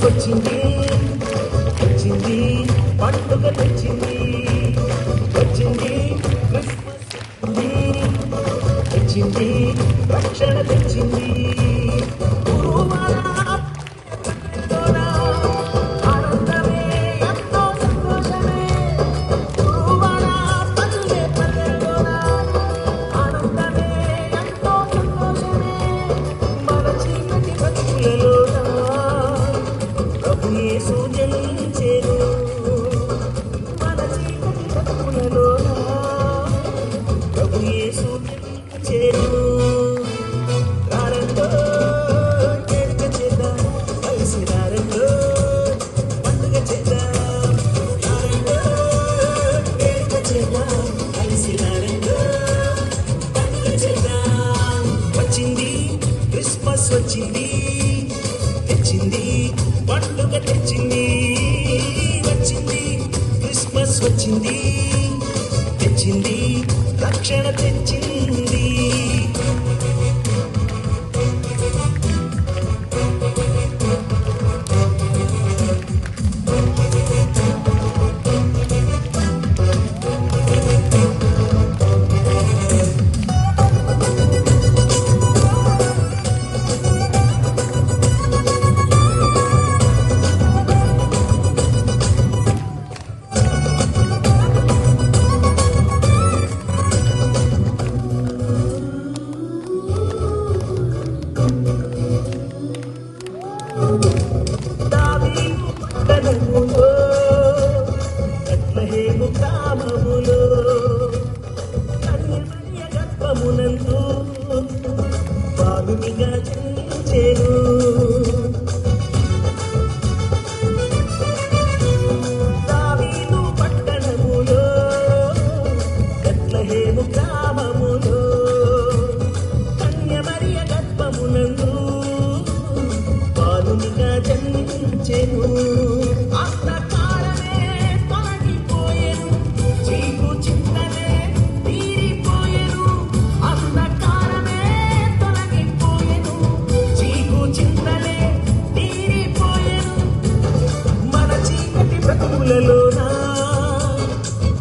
వచ్చింది వచ్చింది పండుగ తెచ్చింది వచ్చింది క్రిస్మస్ తెచ్చింది రక్షణ తెచ్చింది క్రిస్మస్ వచ్చింది తెచ్చింది పండుగ తెచ్చింది వచ్చింది క్రిస్మస్ వచ్చింది తెచ్చింది రక్షణ తెచ్చింది బాలునిగా జన్మించెను దావీదు పట్టణములో బెత్లెహేము గ్రామములో కన్య మరియ గర్భమునందు బాలునిగా జన్మించెను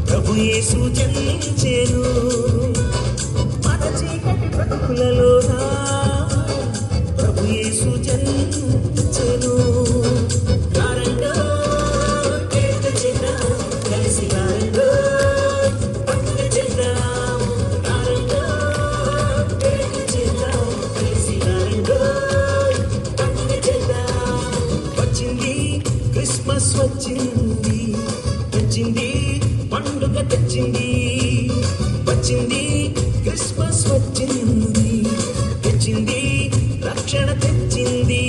ప్రభు యేసు జన్మించెను మన చీకటి బ్రతుకులలోనా ప్రభు యేసు జన్మించెను కారండో కేక చేద్దాం కలిసి కారండో పండుగ చేద్దాం కారండో కేక చేద్దాం కలిసి కారండో పండుగ చేద్దాం వచ్చింది క్రిస్మస్ వచ్చింది తెచ్చింది పండుగ తెచ్చింది వచ్చింది క్రిస్మస్ వచ్చింది తెచ్చింది రక్షణ తెచ్చింది